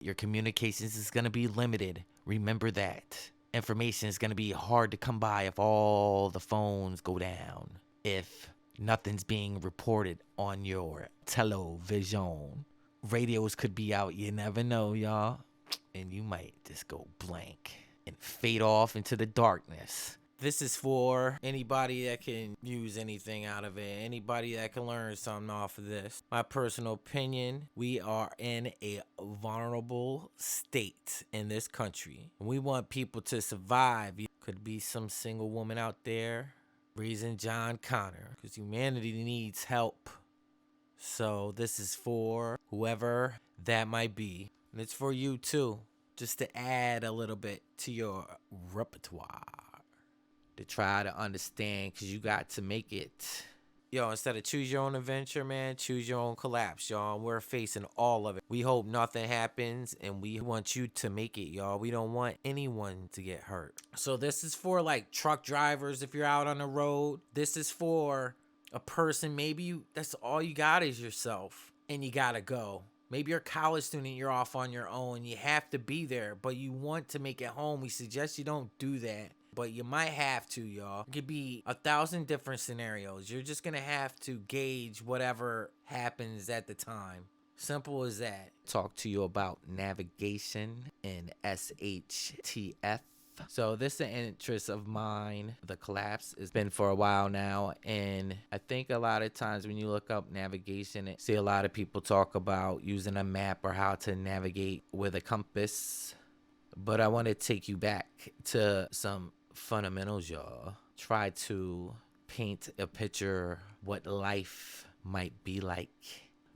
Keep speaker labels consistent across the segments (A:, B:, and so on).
A: Your communications is going to be limited. Remember that. Information is going to be hard to come by if all the phones go down. If nothing's being reported on your television. Radios could be out. You never know, y'all. And you might just go blank and fade off into the darkness. This is for anybody that can use anything out of it. Anybody that can learn something off of this. My personal opinion, we are in a vulnerable state in this country. We want people to survive. Could be some single woman out there raising John Connor. Because humanity needs help. So this is for whoever that might be. And it's for you too. Just to add a little bit to your repertoire. To try to understand, because you got to make it. Yo, instead of choose your own adventure, man, choose your own collapse, y'all. We're facing all of it. We hope nothing happens, and we want you to make it, y'all. We don't want anyone to get hurt. So this is for, like, truck drivers if you're out on the road. This is for a person, maybe that's all you got is yourself, and you got to go. Maybe you're a college student, you're off on your own. You have to be there, but you want to make it home. We suggest you don't do that. But you might have to, y'all. It could be 1,000 different scenarios. You're just going to have to gauge whatever happens at the time. Simple as that. Talk to you about navigation and SHTF. So this is an interest of mine. The collapse has been for a while now. And I think a lot of times when you look up navigation, you see a lot of people talk about using a map or how to navigate with a compass. But I want to take you back to some fundamentals, y'all. Try to paint a picture what life might be like.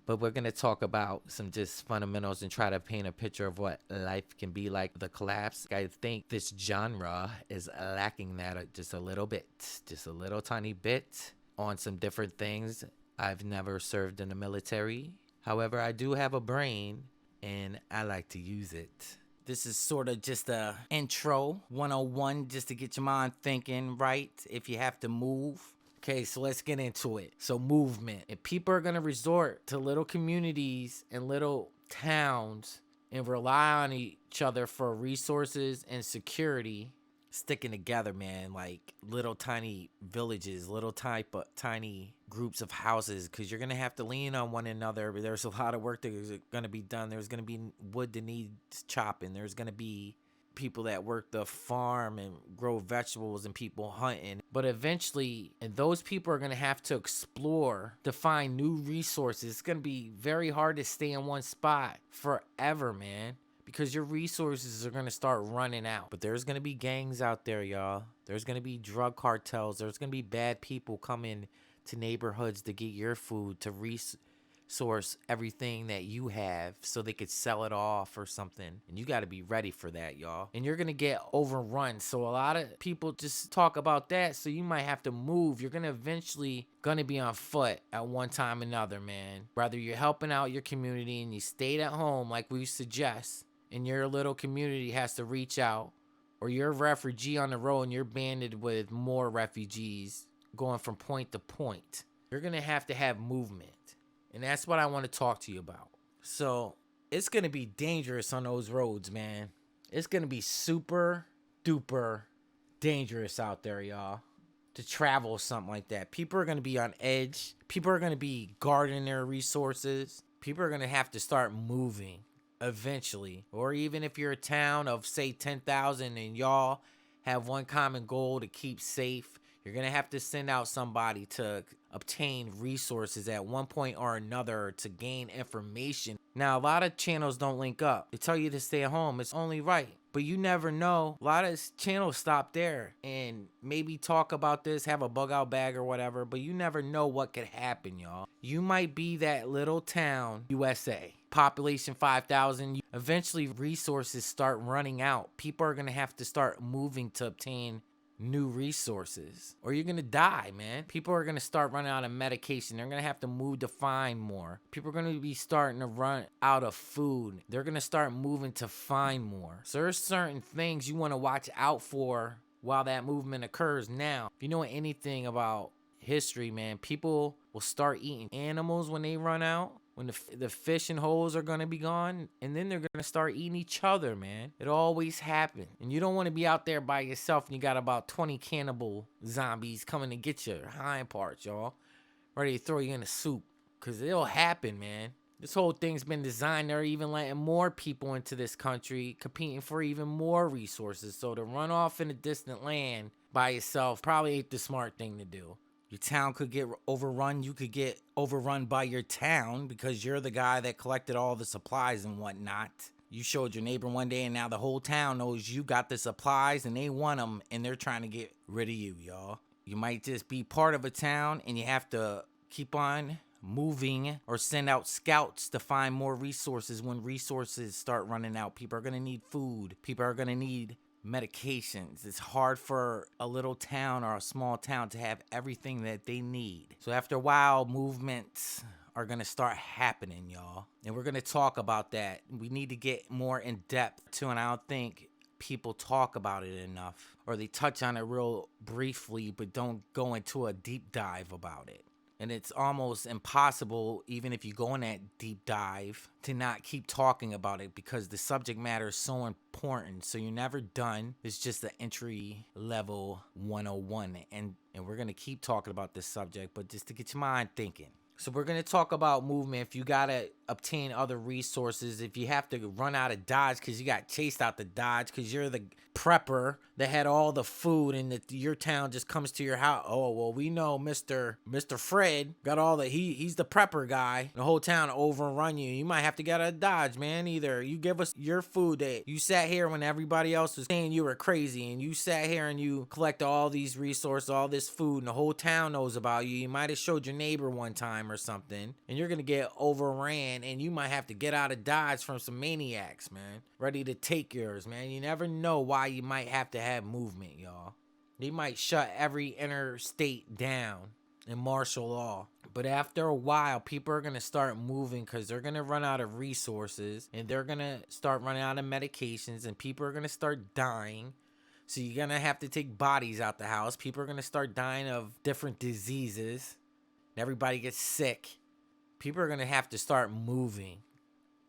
A: But we're going to talk about some just fundamentals and try to paint a picture of what life can be like. The collapse, I think this genre is lacking that just a little bit. Just a little tiny bit on some different things. I've never served in the military. However, I do have a brain and I like to use it. This is sort of just a intro 101 just to get your mind thinking, right? If you have to move. Okay, so let's get into it. So movement. If people are going to resort to little communities and little towns and rely on each other for resources and security, sticking together, man, like little tiny villages, little tiny groups of houses, because you're going to have to lean on one another. There's a lot of work that's going to be done. There's going to be wood that needs chopping. There's going to be people that work the farm and grow vegetables and people hunting. But eventually, and those people are going to have to explore to find new resources. It's going to be very hard to stay in one spot forever, man. Because your resources are going to start running out. But there's going to be gangs out there, y'all. There's going to be drug cartels. There's going to be bad people coming to neighborhoods to get your food, to resource everything that you have so they could sell it off or something. And you got to be ready for that, y'all. And you're going to get overrun. So a lot of people just talk about that. So you might have to move. You're going to eventually be on foot at one time or another, man. Whether you're helping out your community and you stayed at home like we suggest, and your little community has to reach out, or you're a refugee on the road and you're banded with more refugees going from point to point, you're going to have movement. And that's what I want to talk to you about. So it's going to be dangerous on those roads, man. It's going to be super duper dangerous out there, y'all, to travel something like that. People are going to be on edge. People are going to be guarding their resources. People are going to have to start moving eventually. Or even if you're a town of, say, 10,000 and y'all have one common goal to keep safe, you're going to have to send out somebody to obtain resources at one point or another to gain information. Now, a lot of channels don't link up. They tell you to stay at home. It's only right. But you never know. A lot of channels stop there and maybe talk about this, have a bug out bag or whatever, but you never know what could happen, y'all. You might be that little town, USA, population 5,000. Eventually, resources start running out. People are going to have to start moving to obtain new resources, or you're gonna die, man. People are gonna start running out of medication. They're gonna have to move to find more. People are gonna be starting to run out of food. They're gonna start moving to find more. So there's certain things you want to watch out for while that movement occurs. Now, if you know anything about history, man, people will start eating animals when they run out. when the fishing holes are gonna be gone, and then they're gonna start eating each other, man. It always happens. And you don't want to be out there by yourself and you got about 20 cannibal zombies coming to get your hind parts, y'all. Ready to throw you in the soup. Because it'll happen, man. This whole thing's been designed. They're even letting more people into this country, competing for even more resources. So to run off in a distant land by yourself probably ain't the smart thing to do. Your town could get overrun. You could get overrun by your town because you're the guy that collected all the supplies and whatnot. You showed your neighbor one day and now the whole town knows you got the supplies and they want them and they're trying to get rid of you, y'all. You might just be part of a town and you have to keep on moving or send out scouts to find more resources. When resources start running out, people are going to need food. People are going to need medications. It's hard for a little town or a small town to have everything that they need. So after a while, movements are going to start happening, y'all. And we're going to talk about that. We need to get more in depth too, and I don't think people talk about it enough, or they touch on it real briefly but don't go into a deep dive about it. And it's almost impossible, even if you go in that deep dive, to not keep talking about it because the subject matter is so important. So you're never done. It's just the entry level 101. And we're going to keep talking about this subject, but just to get your mind thinking. So we're going to talk about movement. If you got to obtain other resources, if you have to run out of Dodge because you got chased out the Dodge because you're the prepper that had all the food and your town just comes to your house. Oh, well, we know Mr. Fred got all the, he's the prepper guy. The whole town overrun you. You might have to get out of Dodge, man. Either you give us your food that you sat here when everybody else was saying you were crazy and you sat here and you collect all these resources, all this food, and the whole town knows about you. You might have showed your neighbor one time or something, and you're gonna get overran and you might have to get out of Dodge from some maniacs, man, ready to take yours, man. You never know why you might have to have movement, y'all. They might shut every interstate down in martial law. But after a while, people are going to start moving because they're going to run out of resources and they're going to start running out of medications and people are going to start dying. So you're going to have to take bodies out the house. People are going to start dying of different diseases. Everybody gets sick. People are going to have to start moving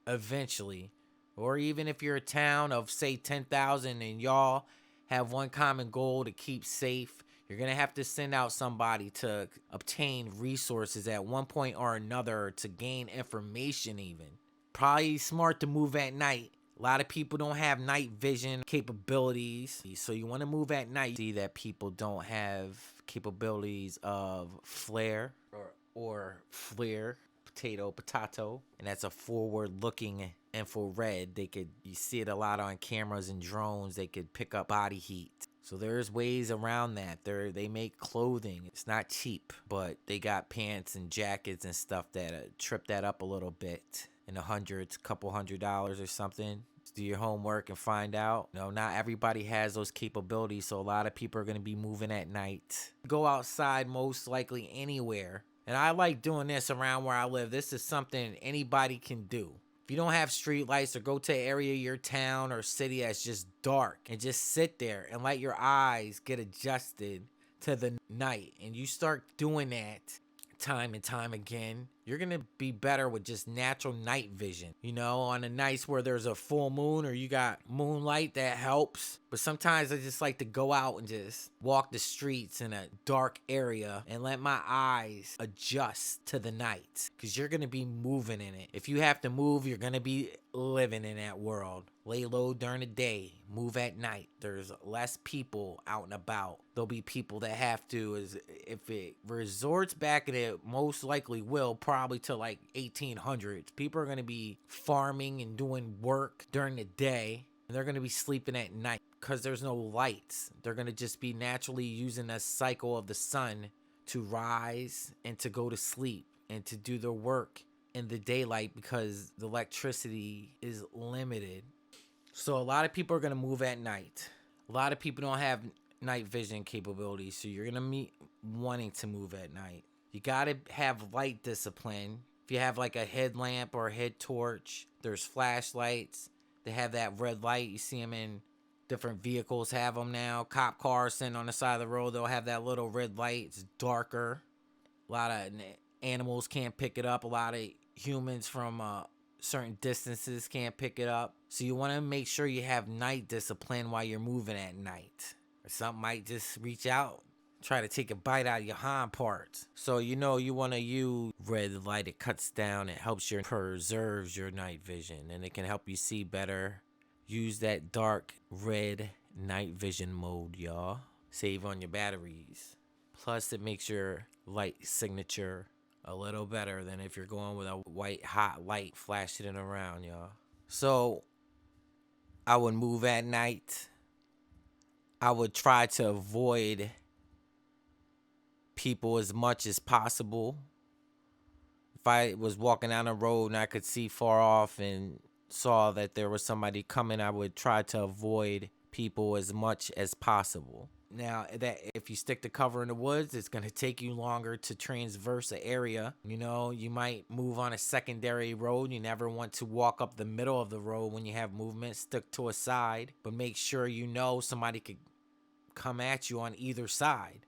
A: eventually. Or even if you're a town of, say, 10,000 and y'all have one common goal to keep safe, you're going to have to send out somebody to obtain resources at one point or another, to gain information even. Probably smart to move at night. A lot of people don't have night vision capabilities, so you want to move at night. See that people don't have capabilities of flare or flare, potato, and that's a forward-looking infrared. You see it a lot on cameras and drones. They could pick up body heat. So there's ways around that. They make clothing. It's not cheap, but they got pants and jackets and stuff that trip that up a little bit. In the hundreds, couple $100 or something. Just do your homework and find out. No, not everybody has those capabilities, so a lot of people are going to be moving at night. Go outside most likely anywhere. And I like doing this around where I live. This is something anybody can do. If you don't have street lights, or go to an area of your town or city that's just dark, and just sit there and let your eyes get adjusted to the night, and you start doing that time and time again, you're gonna be better with just natural night vision. You know, on the nights where there's a full moon or you got moonlight, that helps. But sometimes I just like to go out and just walk the streets in a dark area and let my eyes adjust to the night, because you're gonna be moving in it. If you have to move, you're gonna be living in that world. Lay low during the day, move at night. There's less people out and about. There'll be people that have to, if it resorts back, and it most likely will, probably to like 1800s. People are going to be farming and doing work during the day, and they're going to be sleeping at night because there's no lights. They're going to just be naturally using the cycle of the sun to rise and to go to sleep and to do their work in the daylight because the electricity is limited. So a lot of people are going to move at night. A lot of people don't have night vision capabilities, so you're going to be wanting to move at night. You got to have light discipline. If you have like a headlamp or a head torch, there's flashlights. They have that red light. You see them in different vehicles, have them now. Cop cars sitting on the side of the road, they'll have that little red light. It's darker. A lot of animals can't pick it up. A lot of humans from certain distances can't pick it up. So you want to make sure you have night discipline while you're moving at night. Or something might just reach out, try to take a bite out of your hind parts. So you want to use red light. It cuts down, it helps your preserves your night vision, and it can help you see better. Use that dark red night vision mode, y'all. Save on your batteries. Plus it makes your light signature a little better than if you're going with a white hot light flashing it around, y'all. So I would move at night. I would try to avoid people as much as possible. If I was walking down the road and I could see far off and saw that there was somebody coming, I would try to avoid people as much as possible. Now, that if you stick to cover in the woods, it's going to take you longer to transverse an area. You might move on a secondary road. You never want to walk up the middle of the road when you have movement. Stick to a side, but make sure somebody could come at you on either side.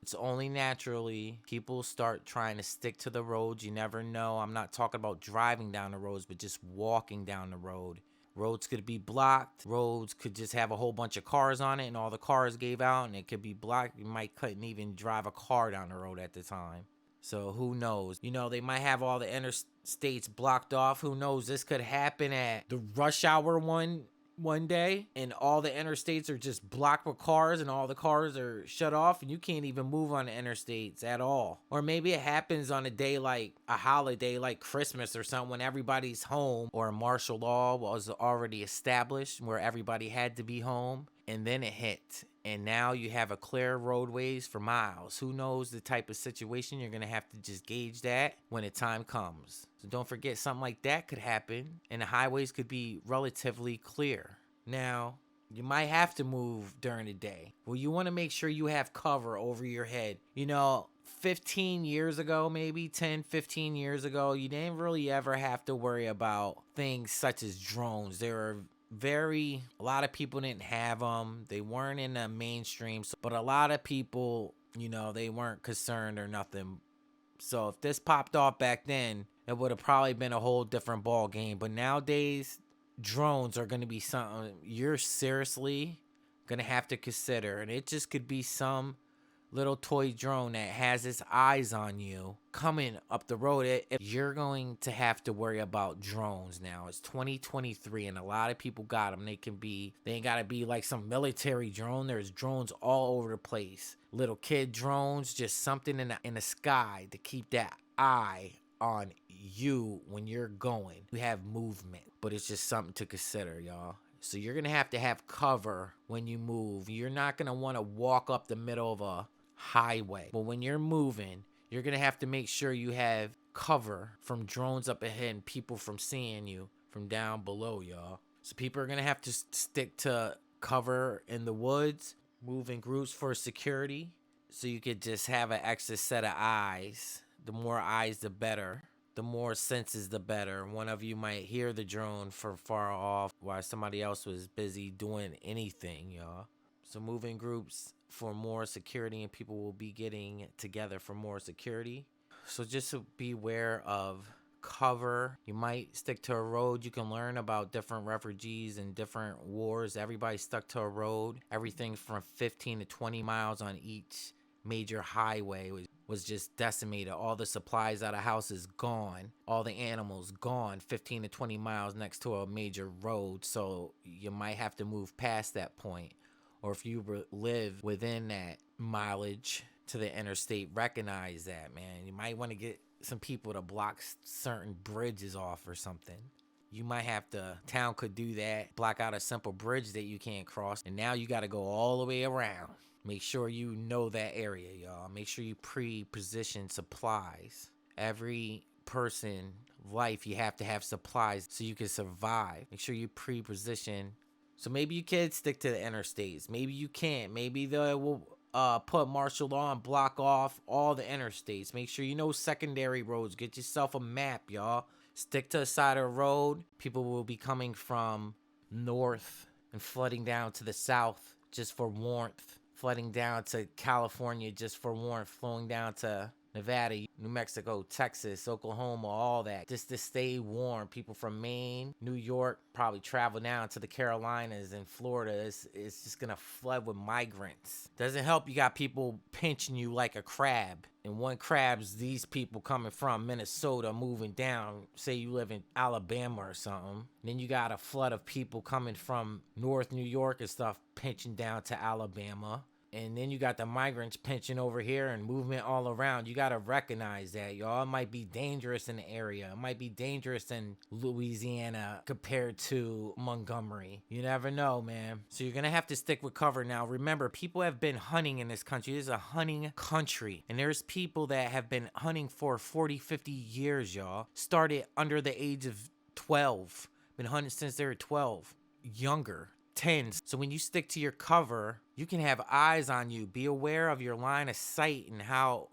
A: It's only naturally people start trying to stick to the roads. You never know. I'm not talking about driving down the roads, but just walking down the road. Roads could be blocked. Roads could just have a whole bunch of cars on it and all the cars gave out and it could be blocked. You couldn't even drive a car down the road at the time. So who knows? They might have all the interstates blocked off. Who knows? This could happen at the rush hour one day and all the interstates are just blocked with cars and all the cars are shut off and you can't even move on the interstates at all. Or maybe it happens on a day like a holiday like Christmas or something when everybody's home, or a martial law was already established where everybody had to be home, and then it hit and now you have a clear roadways for miles. Who knows the type of situation? You're gonna have to just gauge that when the time comes. So don't forget, something like that could happen and the highways could be relatively clear. Now, you might have to move during the day. Well, you want to make sure you have cover over your head. 15 years ago, maybe 10, 15 years ago, you didn't really ever have to worry about things such as drones. A lot of people didn't have them. They weren't in the mainstream, but a lot of people, they weren't concerned or nothing. So if this popped off back then, it would have probably been a whole different ball game. But nowadays, drones are going to be something you're seriously going to have to consider. And it just could be some little toy drone that has its eyes on you coming up the road. You're going to have to worry about drones now. It's 2023 and a lot of people got them. They ain't got to be like some military drone. There's drones all over the place. Little kid drones, just something in the sky to keep that eye on you when you're going. You have movement, but it's just something to consider, y'all. So you're going to have cover when you move. You're not going to want to walk up the middle of a highway. But when you're moving, you're going to have to make sure you have cover from drones up ahead and people from seeing you from down below, y'all. So people are going to have to stick to cover in the woods, move in groups for security. So you could just have an extra set of eyes. The more eyes, the better. The more senses, the better. One of you might hear the drone from far off while somebody else was busy doing anything, y'all. So move in groups for more security, and people will be getting together for more security. So just be aware of cover. You might stick to a road. You can learn about different refugees and different wars. Everybody stuck to a road. Everything from 15 to 20 miles on each major highway was just decimated. All the supplies out of houses gone. All the animals gone. 15 to 20 miles next to a major road. So you might have to move past that point. Or if you live within that mileage to the interstate, recognize that, man. You might want to get some people to block certain bridges off or something. Town could do that, block out a simple bridge that you can't cross, and now you got to go all the way around. Make sure you know that area, y'all. Make sure you pre-position supplies. Every person life, you have to have supplies so you can survive. Make sure you pre-position. So maybe you can stick to the interstates. Maybe you can't. Maybe they will put martial law and block off all the interstates. Make sure you know secondary roads. Get yourself a map, y'all. Stick to the side of the road. People will be coming from north and flooding down to the south just for warmth. Flooding down to California just for warmth. Flowing down to Nevada, New Mexico, Texas, Oklahoma, all that, just to stay warm. People from Maine, New York, probably travel down to the Carolinas and Florida. It's just gonna flood with migrants. Doesn't help you got people pinching you like a crab. And one crab's these people coming from Minnesota moving down. Say you live in Alabama or something. Then you got a flood of people coming from North New York and stuff pinching down to Alabama. And then you got the migrants pinching over here and movement all around. You got to recognize that, y'all. It might be dangerous in the area. It might be dangerous in Louisiana compared to Montgomery. You never know, man. So you're going to have to stick with cover. Now, remember, people have been hunting in this country. This is a hunting country. And there's people that have been hunting for 40, 50 years, y'all. Started under the age of 12. Been hunting since they were 12. Younger. 10s. So when you stick to your cover, you can have eyes on you. Be aware of your line of sight and how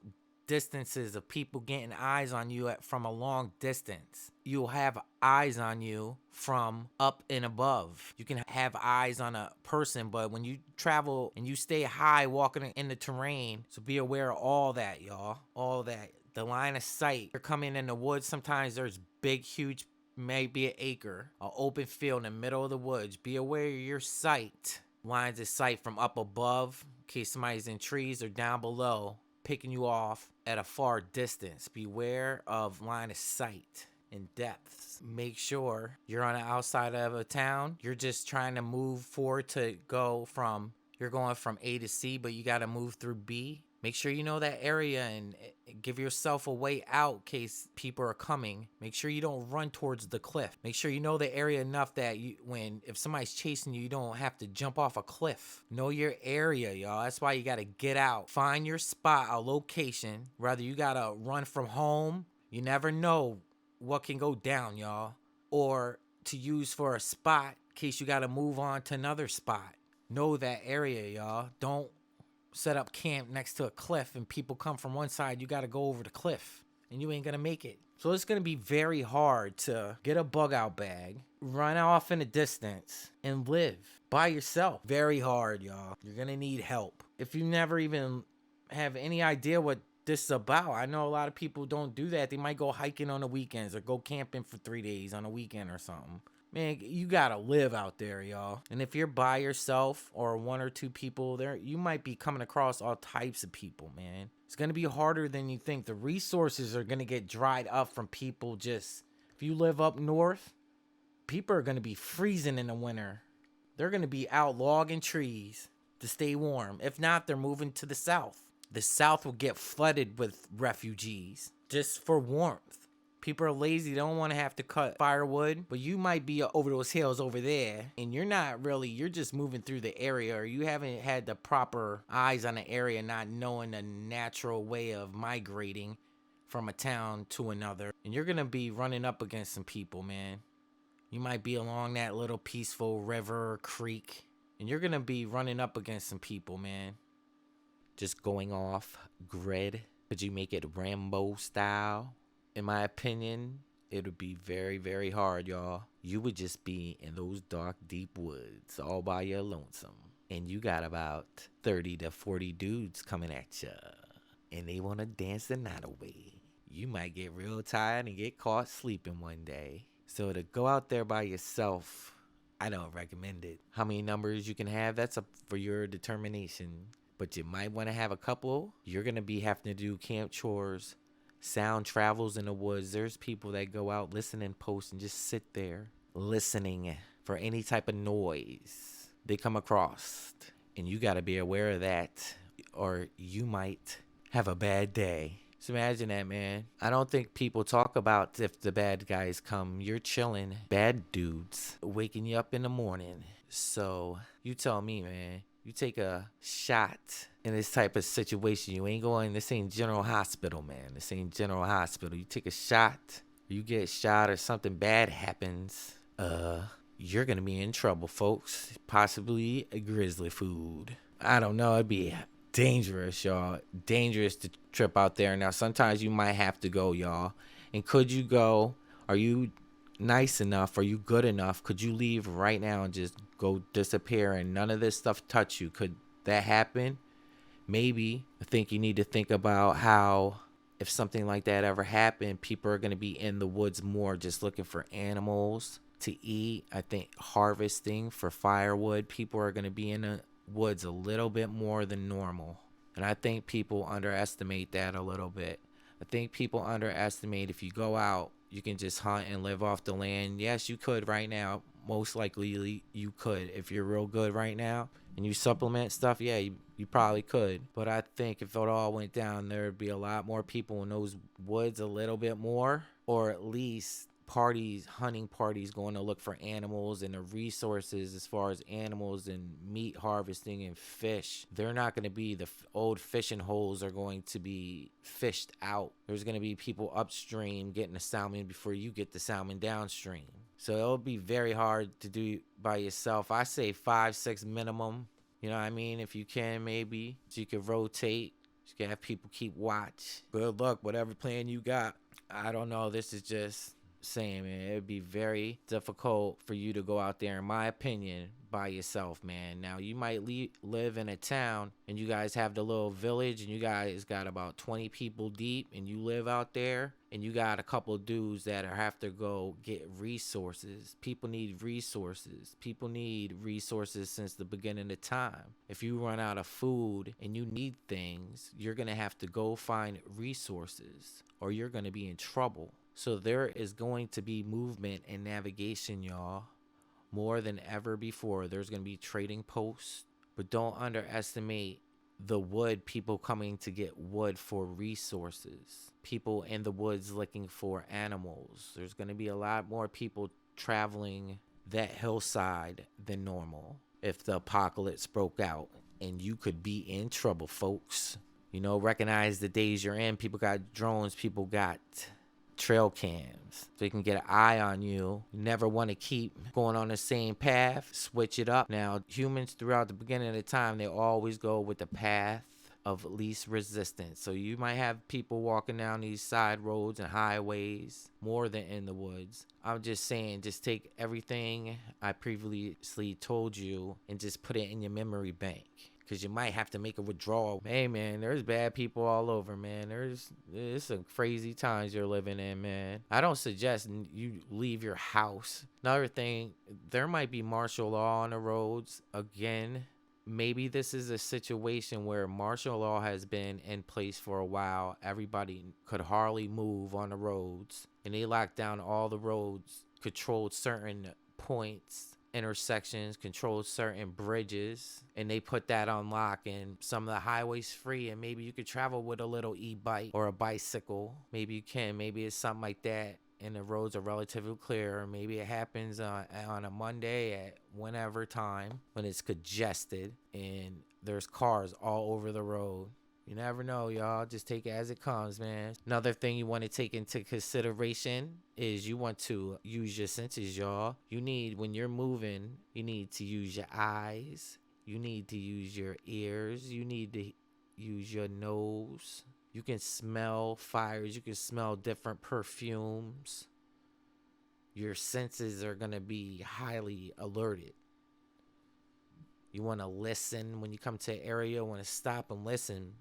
A: distances of people getting eyes on you from a long distance. You'll have eyes on you from up and above. You can have eyes on a person, but when you travel and you stay high walking in the terrain, so be aware of all that, y'all. All that. The line of sight. You're coming in the woods. Sometimes there's big, huge, maybe an acre, an open field in the middle of the woods. Be aware of your sight. Lines of sight from up above, in case somebody's in trees, or down below, picking you off at a far distance. Beware of line of sight and depths. Make sure you're on the outside of a town. You're just trying to move forward to go from, you're going from A to C, but you got to move through B. Make sure you know that area and give yourself a way out in case people are coming. Make sure you don't run towards the cliff. Make sure you know the area enough that if somebody's chasing you, you don't have to jump off a cliff. Know your area, y'all. That's why you got to get out. Find your spot, a location. Whether you got to run from home, you never know what can go down, y'all. Or to use for a spot in case you got to move on to another spot. Know that area, y'all. Don't set up camp next to a cliff and people come from one side. You got to go over the cliff and you ain't going to make it. So it's going to be very hard to get a bug out bag, run off in a distance, and live by yourself. Very hard, y'all. You're going to need help. If you never even have any idea what this is about, I know a lot of people don't do that. They might go hiking on the weekends or go camping for 3 days on a weekend or something. Man, you gotta live out there, y'all. And if you're by yourself or one or two people there, you might be coming across all types of people, man. It's gonna be harder than you think. The resources are gonna get dried up from people just... If you live up north, people are gonna be freezing in the winter. They're gonna be out logging trees to stay warm. If not, they're moving to the south. The south will get flooded with refugees just for warmth. People are lazy, they don't want to have to cut firewood, but you might be over those hills over there, and you're just moving through the area, or you haven't had the proper eyes on the area, not knowing the natural way of migrating from a town to another. And you're going to be running up against some people, man. You might be along that little peaceful river or creek, and you're going to be running up against some people, man. Just going off grid. Could you make it Rambo style? In my opinion, it would be very, very hard, y'all. You would just be in those dark, deep woods all by your lonesome. And you got about 30 to 40 dudes coming at you. And they want to dance the night away. You might get real tired and get caught sleeping one day. So to go out there by yourself, I don't recommend it. How many numbers you can have, that's up for your determination. But you might want to have a couple. You're going to be having to do camp chores. Sound travels in the woods. There's people that go out listening posts and just sit there listening for any type of noise they come across. And you got to be aware of that, or you might have a bad day. So imagine that, man. I don't think people talk about if the bad guys come. You're chilling. Bad dudes waking you up in the morning. So you tell me, man. You take a shot in this type of situation. You ain't going, this ain't General Hospital, man. This ain't General Hospital. You take a shot, you get shot or something bad happens, you're going to be in trouble, folks. Possibly a grizzly food. I don't know. It'd be dangerous, y'all. Dangerous to trip out there. Now, sometimes you might have to go, y'all. And could you go? Are you nice enough? Are you good enough? Could you leave right now and just go disappear and none of this stuff touch you? Could that happen? Maybe. I think you need to think about how if something like that ever happened, people are going to be in the woods more just looking for animals to eat. I think harvesting for firewood, people are going to be in the woods a little bit more than normal. And I think people underestimate that a little bit. I think people underestimate if you go out, you can just hunt and live off the land. Yes, you could right now. Most likely you could. If you're real good right now and you supplement stuff, yeah, you probably could. But I think if it all went down, there'd be a lot more people in those woods a little bit more, or at least parties, hunting parties, going to look for animals and the resources as far as animals and meat harvesting and fish. They're not going to be the old fishing holes are going to be fished out. There's going to be people upstream getting the salmon before you get the salmon downstream. So it'll be very hard to do by yourself. I say 5-6 minimum. You know what I mean? If you can, maybe. So you can rotate. You can have people keep watch. Good luck, whatever plan you got. I don't know. This is just saying, man, it would be very difficult for you to go out there, in my opinion, by yourself, man. Now, you might live in a town and you guys have the little village and you guys got about 20 people deep and you live out there and you got a couple of dudes that have to go get resources. People need resources. People need resources since the beginning of time. If you run out of food and you need things, you're going to have to go find resources or you're going to be in trouble. So there is going to be movement and navigation, y'all, more than ever before. There's going to be trading posts, but don't underestimate the wood, people coming to get wood for resources, people in the woods looking for animals. There's going to be a lot more people traveling that hillside than normal if the apocalypse broke out, and you could be in trouble, folks. You know, recognize the days you're in. People got drones, people got trail cams, so you can get an eye on you. You never want to keep going on the same path. Switch it up. Now, humans throughout the beginning of the time, they always go with the path of least resistance. So you might have people walking down these side roads and highways more than in the woods. I'm just saying, just take everything I previously told you and just put it in your memory bank, because you might have to make a withdrawal. Hey, man, there's bad people all over, man. It's some crazy times you're living in, man. I don't suggest you leave your house. Another thing, there might be martial law on the roads. Again, maybe this is a situation where martial law has been in place for a while. Everybody could hardly move on the roads, and they locked down all the roads, controlled certain points, intersections, controlled certain bridges, and they put that on lock, and some of the highways free, and maybe you could travel with a little e-bike or a bicycle. Maybe you can. Maybe it's something like that, and the roads are relatively clear. Or maybe it happens on a Monday at whenever time when it's congested and there's cars all over the road. You never know, y'all. Just take it as it comes, man. Another thing you want to take into consideration is you want to use your senses, y'all. When you're moving, you need to use your eyes. You need to use your ears. You need to use your nose. You can smell fires. You can smell different perfumes. Your senses are going to be highly alerted. You want to listen when you come to an area. You want to stop and listen.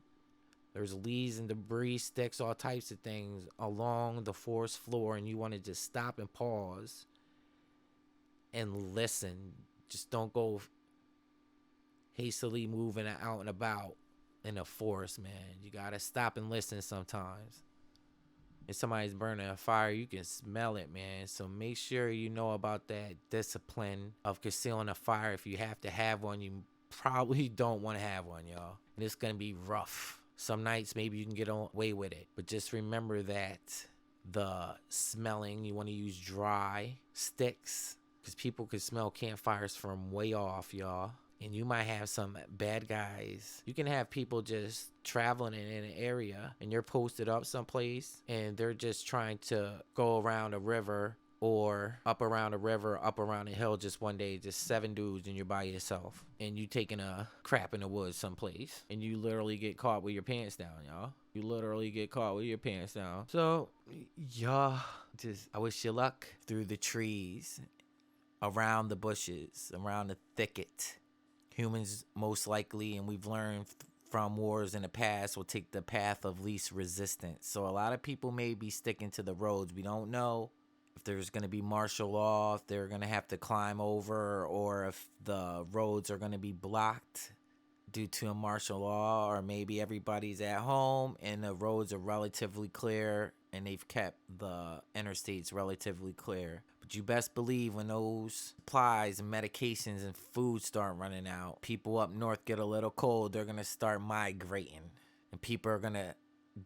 A: There's leaves and debris, sticks, all types of things along the forest floor, and you want to just stop and pause and listen. Just don't go hastily moving out and about in the forest, man. You got to stop and listen sometimes. If somebody's burning a fire, you can smell it, man. So make sure you know about that discipline of concealing a fire. If you have to have one, you probably don't want to have one, y'all. And it's going to be rough. Some nights maybe you can get away with it, but just remember that the smelling, you want to use dry sticks, because people can smell campfires from way off, y'all. And you might have some bad guys. You can have people just traveling in an area and you're posted up someplace and they're just trying to go around a river or up around a river, up around a hill just one day, just 7 dudes, and you're by yourself. And you taking a crap in the woods someplace. And you literally get caught with your pants down, y'all. You literally get caught with your pants down. So, y'all, I wish you luck through the trees, around the bushes, around the thicket. Humans most likely, and we've learned from wars in the past will take the path of least resistance. So a lot of people may be sticking to the roads. We don't know if there's going to be martial law, if they're going to have to climb over, or if the roads are going to be blocked due to a martial law, or maybe everybody's at home and the roads are relatively clear and they've kept the interstates relatively clear. But you best believe when those supplies and medications and food start running out, people up north get a little cold, they're going to start migrating. And people are going to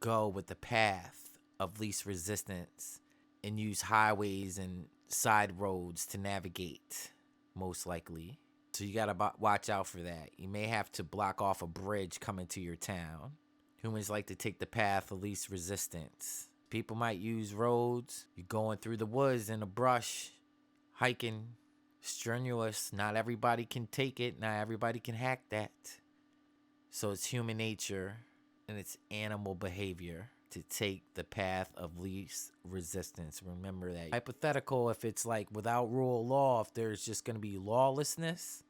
A: go with the path of least resistance and use highways and side roads to navigate, most likely. So you gotta watch out for that. You may have to block off a bridge coming to your town. Humans like to take the path of least resistance. People might use roads. You're going through the woods in the brush, hiking, strenuous. Not everybody can take it. Not everybody can hack that. So it's human nature and it's animal behavior to take the path of least resistance. Remember that. Hypothetical, if it's like without rule of law, if there's just going to be lawlessness,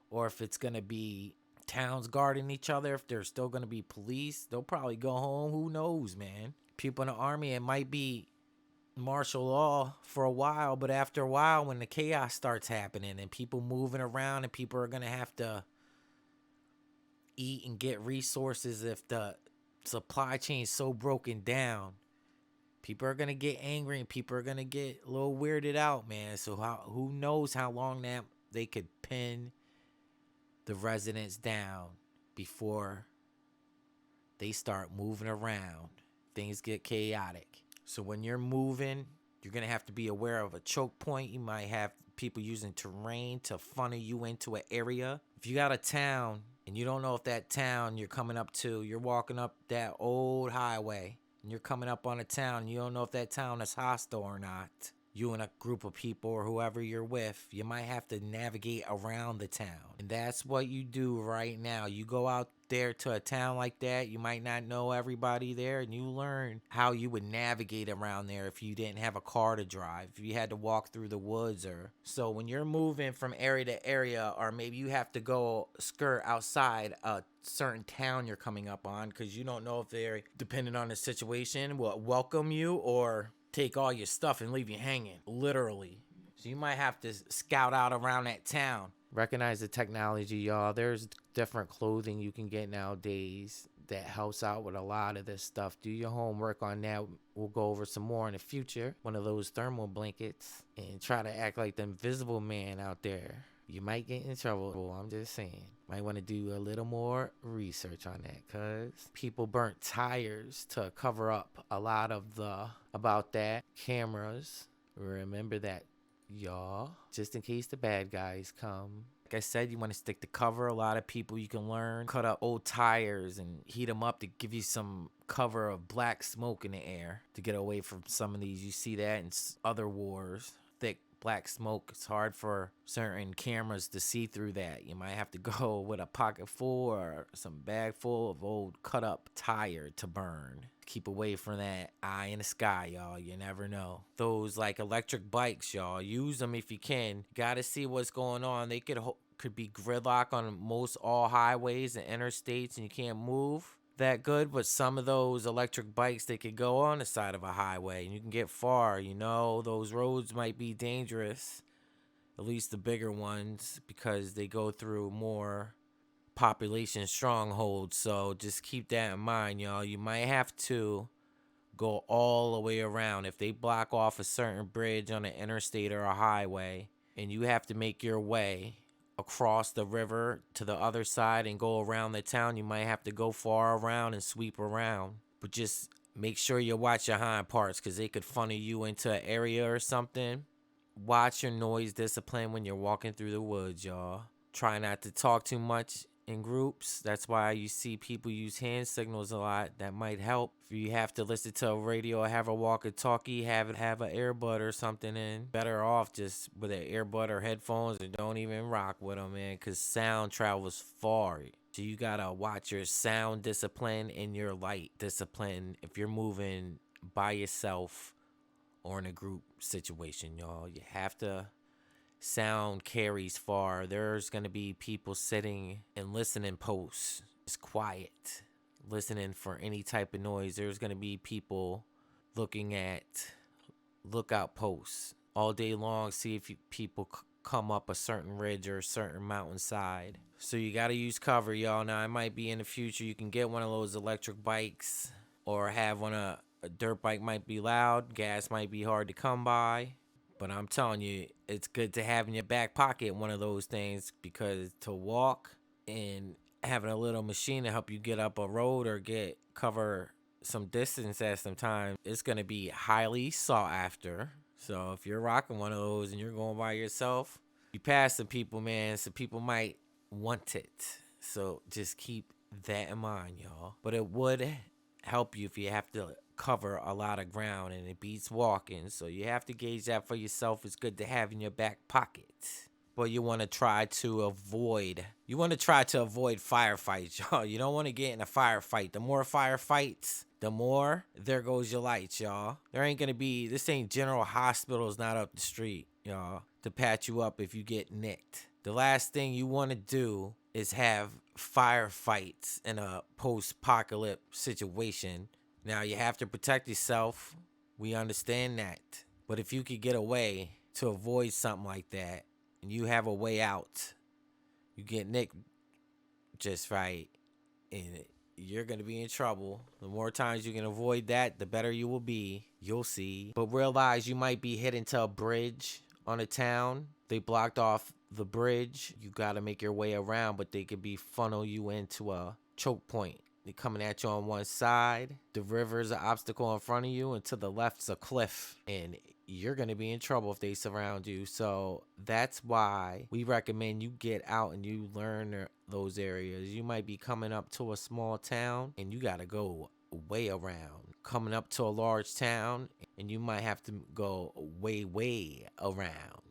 A: or if it's going to be towns guarding each other, if there's still going to be police, they'll probably go home. Who knows, man? People in the army, it might be martial law for a while, but after a while, when the chaos starts happening and people moving around and people are going to have to eat and get resources, if the supply chain is so broken down, people are gonna get angry and people are gonna get a little weirded out, man. So who knows how long that they could pin the residents down before they start moving around. Things get chaotic. So when you're moving, you're gonna have to be aware of a choke point. You might have people using terrain to funnel you into an area. If you got a town and you don't know if that town you're coming up to, you're walking up that old highway and you're coming up on a town and you don't know if that town is hostile or not, you and a group of people or whoever you're with, you might have to navigate around the town. And that's what you do right now. You go out there to a town like that, you might not know everybody there, and you learn how you would navigate around there if you didn't have a car to drive, if you had to walk through the woods. Or so when you're moving from area to area, or maybe you have to go skirt outside a certain town you're coming up on, because you don't know if they're, depending on the situation, will welcome you or take all your stuff and leave you hanging, literally. So you might have to scout out around that town. Recognize the technology, y'all. There's different clothing you can get nowadays that helps out with a lot of this stuff. Do your homework on that. We'll go over some more in the future. One of those thermal blankets, and try to act like the invisible man out there. You might get in trouble. I'm just saying. Might want to do a little more research on that, because people burnt tires to cover up a lot of about that. Cameras. Remember that, y'all. Just in case the bad guys come. Like I said, you want to stick to cover. A lot of people, you can learn, cut up old tires and heat them up to give you some cover of black smoke in the air to get away from some of these. You see that in other wars. Thick black smoke. It's hard for certain cameras to see through that. You might have to go with a pocket full or some bag full of old cut up tire to burn. Keep away from that eye in the sky, y'all. You never know. Those like electric bikes, y'all, use them if you can. Gotta see what's going on. They could be gridlock on most all highways and interstates, and you can't move that good. But some of those electric bikes, they could go on the side of a highway and you can get far. You know, those roads might be dangerous, at least the bigger ones, because they go through more population strongholds. So just keep that in mind, y'all. You might have to go all the way around. If they block off a certain bridge on an interstate or a highway and you have to make your way across the river to the other side and go around the town, you might have to go far around and sweep around. But just make sure you watch your hind parts, because they could funnel you into an area or something. Watch your noise discipline when you're walking through the woods, y'all. Try not to talk too much in groups. That's why you see people use hand signals a lot. That might help. If you have to listen to a radio or have a walkie-talkie, have an earbud or something in. Better off just with an earbud or headphones, and don't even rock with them, man, because sound travels far. So you gotta watch your sound discipline and your light discipline if you're moving by yourself or in a group situation, y'all. You have to. Sound carries far. There's going to be people sitting in listening posts It's quiet, listening for any type of noise. There's going to be people looking at lookout posts all day long, see if people come up a certain ridge or a certain mountainside. So you got to use cover, y'all. Now, it might be in the future you can get one of those electric bikes or have one. A dirt bike might be loud, gas might be hard to come by. But I'm telling you, it's good to have in your back pocket one of those things, because to walk and having a little machine to help you get up a road or cover some distance at some time, it's going to be highly sought after. So if you're rocking one of those and you're going by yourself, you pass some people, man. Some people might want it. So just keep that in mind, y'all. But it would help you if you have to cover a lot of ground, and it beats walking. So you have to gauge that for yourself. It's good to have in your back pocket. But you want to try to avoid firefights, y'all. You don't want to get in a firefight. The more firefights, the more there goes your lights, y'all. This ain't General Hospital's not up the street, y'all, to patch you up if you get nicked. The last thing you want to do is have firefights in a post-apocalypse situation. Now, you have to protect yourself. We understand that. But if you could get away to avoid something like that, and you have a way out, you get nicked just right, and you're going to be in trouble. The more times you can avoid that, the better you will be. You'll see. But realize you might be heading to a bridge on a town. They blocked off the bridge. You got to make your way around, but they could funnel you into a choke point. They're coming at you on one side. The river's an obstacle in front of you, and to the left's a cliff. And you're going to be in trouble if they surround you. So that's why we recommend you get out and you learn those areas. You might be coming up to a small town, and you got to go way around. Coming up to a large town, and you might have to go way, way around.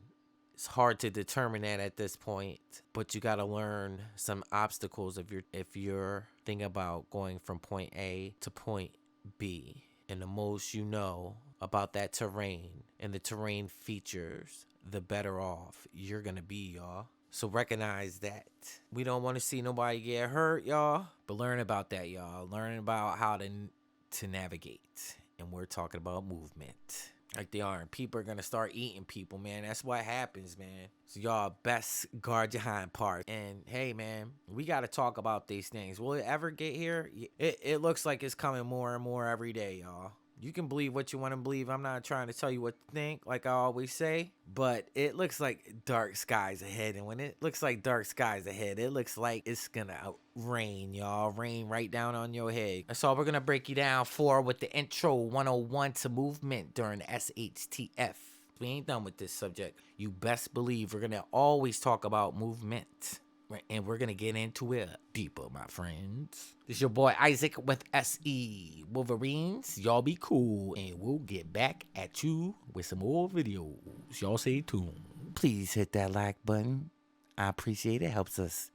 A: It's hard to determine that at this point, but you got to learn some obstacles if you're thinking about going from point A to point B. And the most you know about that terrain and the terrain features, the better off you're going to be, y'all. So recognize that. We don't want to see nobody get hurt, y'all, but learn about that, y'all. Learn about how to navigate. And we're talking about movement. Like they are. And people are going to start eating people, man. That's what happens, man. So y'all best guard your hind part. And hey, man, we got to talk about these things. Will it ever get here? It looks like it's coming more and more every day, y'all. You can believe what you want to believe. I'm not trying to tell you what to think, like I always say. But it looks like dark skies ahead. And when it looks like dark skies ahead, it looks like it's going to rain, y'all. Rain right down on your head. That's all we're going to break you down for with the intro 101 to movement during SHTF. We ain't done with this subject. You best believe we're going to always talk about movement. And we're going to get into it deeper, my friends. This your boy Isaac with SE Wolverines. Y'all be cool. And we'll get back at you with some more videos. Y'all stay tuned. Please hit that like button. I appreciate it. Helps us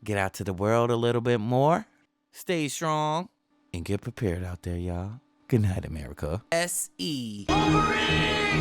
A: get out to the world a little bit more. Stay strong. And get prepared out there, y'all. Good night, America. SE Wolverines!